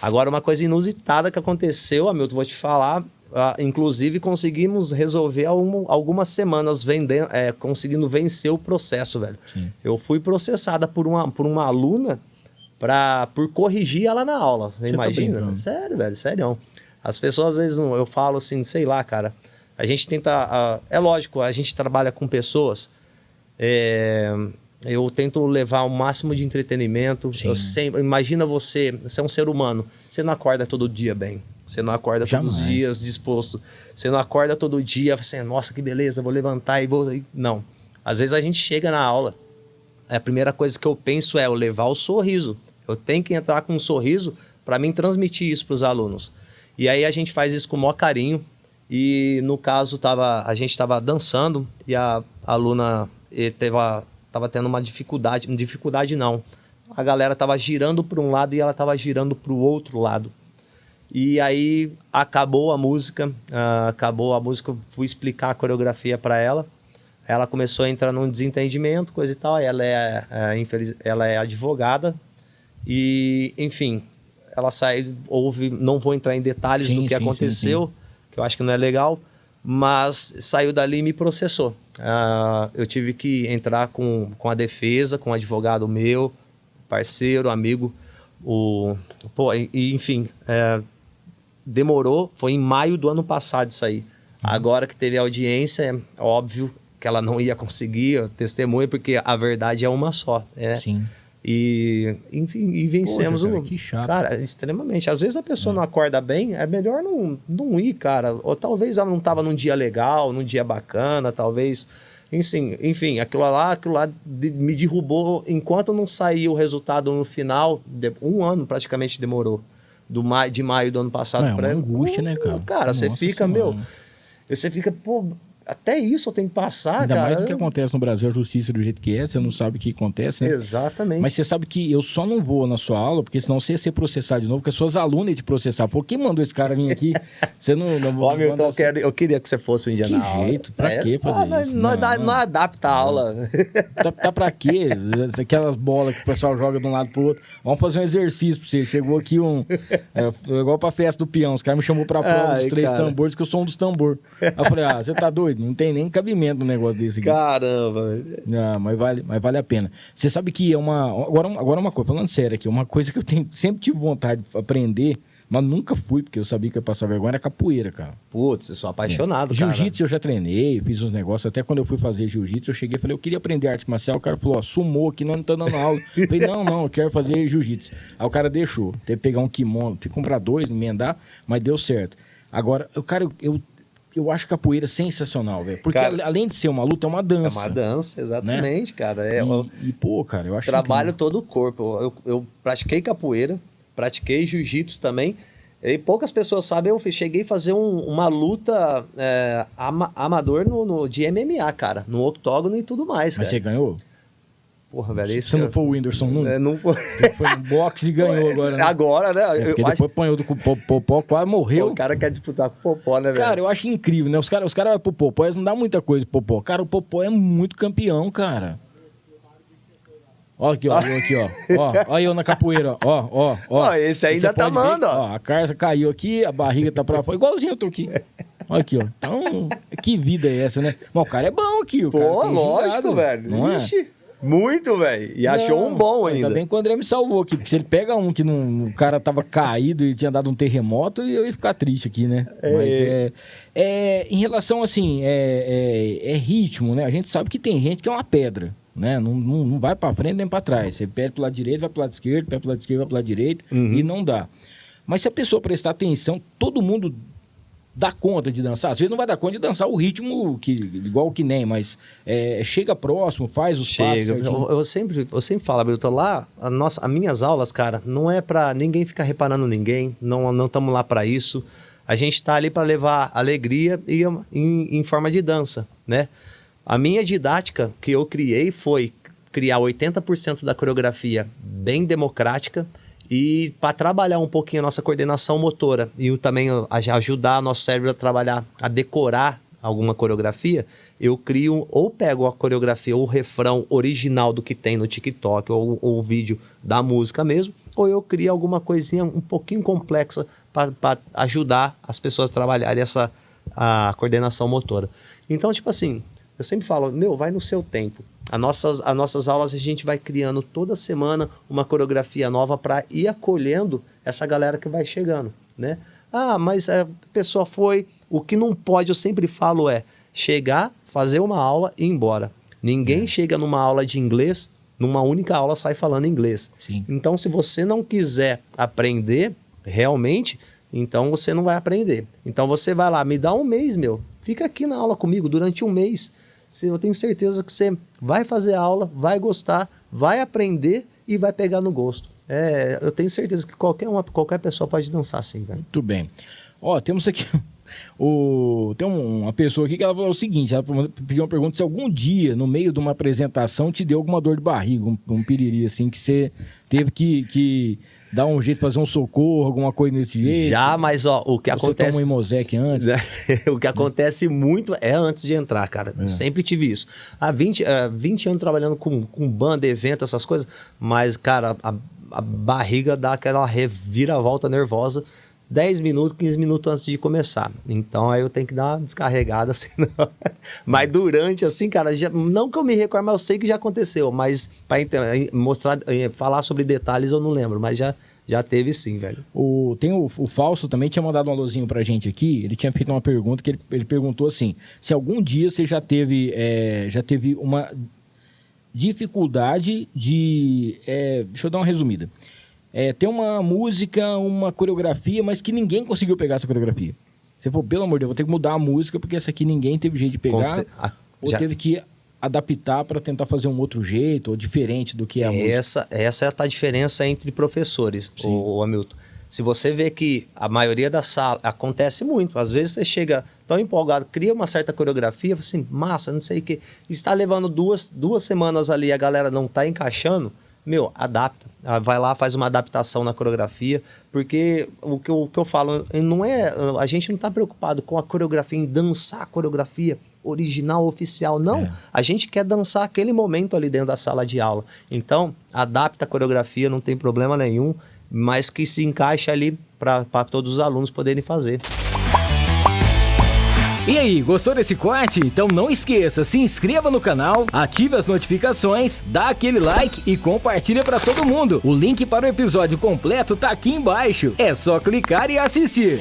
Agora, uma coisa inusitada que aconteceu, Hamilton, vou te falar, inclusive conseguimos resolver algumas semanas conseguindo vencer o processo, velho. Sim. Eu fui processada por uma aluna por corrigir ela na aula. Você imagina? Tá Sério, velho, sério. As pessoas, às vezes, eu falo assim, sei lá, cara, a gente tenta... é lógico, a gente trabalha com pessoas... eu tento levar o máximo de entretenimento. Imagina você é um ser humano. Você não acorda todo dia bem. Você não acorda todos os dias disposto. Você não acorda todo dia assim, nossa, que beleza, vou levantar e vou... Não. Às vezes a gente chega na aula, a primeira coisa que eu penso é eu levar o sorriso. Eu tenho que entrar com um sorriso para mim transmitir isso para os alunos. E aí a gente faz isso com o maior carinho. E no caso, a gente estava dançando e a aluna estava tendo uma dificuldade não. A galera estava girando para um lado e ela estava girando para o outro lado. E aí acabou a música, fui explicar a coreografia para ela. Ela começou a entrar num desentendimento, coisa e tal. Ela é advogada e, enfim, ela não vou entrar em detalhes do que aconteceu, que eu acho que não é legal, mas saiu dali e me processou. Eu tive que entrar com a defesa, com um advogado meu, parceiro, amigo, enfim, demorou, foi em maio do ano passado isso aí. Agora que teve audiência, é óbvio que ela não ia conseguir testemunha, porque a verdade é uma só, né? Sim. E, enfim, vencemos. Poxa, cara, que chato. Cara, extremamente. Às vezes a pessoa não acorda bem, é melhor não ir, cara. Ou talvez ela não estava num dia legal, num dia bacana, talvez... Enfim, aquilo lá me derrubou enquanto não saiu o resultado no final. Um ano praticamente demorou. De maio do ano passado. É uma angústia, né, cara? Cara, Nossa você fica, senhora. você fica, pô... Até isso eu tenho que passar, Ainda cara. mais do que acontece no Brasil, a justiça do jeito que é, você não sabe o que acontece, né? Exatamente. Mas você sabe que eu só não vou na sua aula, porque senão você ia ser processado de novo, porque as suas alunas iam te processar. Pô, quem mandou esse cara vir aqui? Você não Ó, Milton, eu queria que você fosse um dia na aula. Que jeito? Pra que fazer isso? Não adapta a aula. Tá pra quê? Aquelas bolas que o pessoal joga de um lado pro outro. Vamos fazer um exercício pra você. Chegou aqui igual pra festa do peão. Os caras me chamou pra prova dos 3 tambores, que eu sou um dos tambor. Aí eu falei, você tá doido? Não tem nem cabimento um negócio desse aqui. Caramba. Não, mas vale a pena. Você sabe que agora uma coisa, falando sério aqui, uma coisa que eu sempre tive vontade de aprender, mas nunca fui, porque eu sabia que ia passar vergonha, era capoeira, cara. Putz, eu sou apaixonado, cara. Jiu-jitsu eu já treinei, fiz uns negócios, até quando eu fui fazer jiu-jitsu, eu cheguei e falei, eu queria aprender arte marcial, o cara falou, sumou aqui, não tá dando aula. Eu falei, não, eu quero fazer jiu-jitsu. Aí o cara deixou, teve que pegar um kimono, teve que comprar 2, emendar, mas deu certo. Agora, eu acho capoeira sensacional, velho. Porque cara, além de ser uma luta, é uma dança. É uma dança, exatamente, né? Cara. Pô, cara, eu acho trabalho todo o corpo. Eu pratiquei capoeira, pratiquei jiu-jitsu também. E poucas pessoas sabem, eu cheguei a fazer uma luta amador de MMA, cara. No octógono e tudo mais, cara. Mas você ganhou? Porra, velho, você não foi o Whindersson Nunes? Não foi. Foi no boxe e ganhou agora, né? Agora, né? Porque depois apanhou do Popó, quase morreu. Pô, o cara quer disputar com o Popó, né, velho? Cara, eu acho incrível, né? Os caras vão pro Popó, eles não dão muita coisa pro Popó. Cara, o Popó é muito campeão, cara. Olha aqui, ó. Olha eu na capoeira, ó. Esse ainda tá manda, ó. A carça caiu aqui, a barriga tá pra fora. Igualzinho eu tô aqui. Olha aqui, ó. Então, que vida é essa, né? Mas o cara é bom aqui, o cara. Pô, lógico, velho. Não Ixi. É? Muito, velho. E achou um bom ainda. Ainda bem que o André me salvou aqui, porque se ele pega um que o cara tava caído e tinha dado um terremoto, eu ia ficar triste aqui, né? Mas em relação, assim, ritmo, né? A gente sabe que tem gente que é uma pedra, né? Não vai pra frente nem pra trás. Você pede pro lado direito, vai pro lado esquerdo, pede pro lado esquerdo, vai pro lado direito, e não dá. Mas se a pessoa prestar atenção, todo mundo dá conta de dançar. Às vezes não vai dar conta de dançar o ritmo igual que nem, mas chega próximo, faz os passos. Eu sempre falo, Milton, lá, as minhas aulas, cara, não é pra ninguém ficar reparando ninguém, não estamos lá pra isso. A gente tá ali pra levar alegria e em forma de dança, né? A minha didática que eu criei foi criar 80% da coreografia bem democrática, e para trabalhar um pouquinho a nossa coordenação motora e também ajudar nosso cérebro a trabalhar, a decorar alguma coreografia, eu crio ou pego a coreografia ou o refrão original do que tem no TikTok ou o vídeo da música mesmo ou eu crio alguma coisinha um pouquinho complexa para ajudar as pessoas a trabalharem a coordenação motora. Então, tipo assim, eu sempre falo, vai no seu tempo. As nossas aulas a gente vai criando toda semana uma coreografia nova para ir acolhendo essa galera que vai chegando, né? Mas a pessoa foi... O que não pode, eu sempre falo, chegar, fazer uma aula e ir embora. Ninguém chega numa aula de inglês, numa única aula sai falando inglês. Sim. Então, se você não quiser aprender realmente, então você não vai aprender. Então, você vai lá, me dá um mês, fica aqui na aula comigo durante um mês. Eu tenho certeza que você vai fazer aula, vai gostar, vai aprender e vai pegar no gosto. Eu tenho certeza que qualquer pessoa pode dançar assim, velho. Muito bem. Temos aqui... Tem uma pessoa aqui que ela falou o seguinte, ela pediu uma pergunta se algum dia, no meio de uma apresentação, te deu alguma dor de barriga, um piriri, assim, que você teve que dar um jeito de fazer um socorro, alguma coisa nesse jeito. Já, mas o que acontece... Você toma um Imosec antes? O que acontece muito é antes de entrar, cara. Sempre tive isso. Há 20 anos trabalhando com banda, evento, essas coisas, mas, cara, a barriga dá aquela reviravolta nervosa 10 minutos, 15 minutos antes de começar. Então, aí eu tenho que dar uma descarregada, senão... Mas durante, assim, cara, não que eu me recordo, mas eu sei que já aconteceu. Mas para mostrar, falar sobre detalhes eu não lembro, mas já teve sim, velho. Tem o Fausto também tinha mandado um alôzinho pra gente aqui. Ele tinha feito uma pergunta que ele perguntou assim: se algum dia você já teve uma dificuldade de... deixa eu dar uma resumida. Tem uma música, uma coreografia, mas que ninguém conseguiu pegar essa coreografia. Você falou, pelo amor de Deus, vou ter que mudar a música, porque essa aqui ninguém teve jeito de pegar, teve que adaptar para tentar fazer um outro jeito, ou diferente do que é a música. Essa é a diferença entre professores, o Hamilton. Se você vê que a maioria da sala acontece muito, às vezes você chega tão empolgado, cria uma certa coreografia, assim, massa, não sei o que, está levando duas semanas ali, a galera não está encaixando, adapta. Vai lá, faz uma adaptação na coreografia, porque o que eu falo, a gente não está preocupado com a coreografia, em dançar a coreografia original, oficial, não. A gente quer dançar aquele momento ali dentro da sala de aula. Então, adapta a coreografia, não tem problema nenhum, mas que se encaixe ali para todos os alunos poderem fazer. E aí, gostou desse corte? Então não esqueça, se inscreva no canal, ative as notificações, dá aquele like e compartilha para todo mundo. O link para o episódio completo tá aqui embaixo. É só clicar e assistir.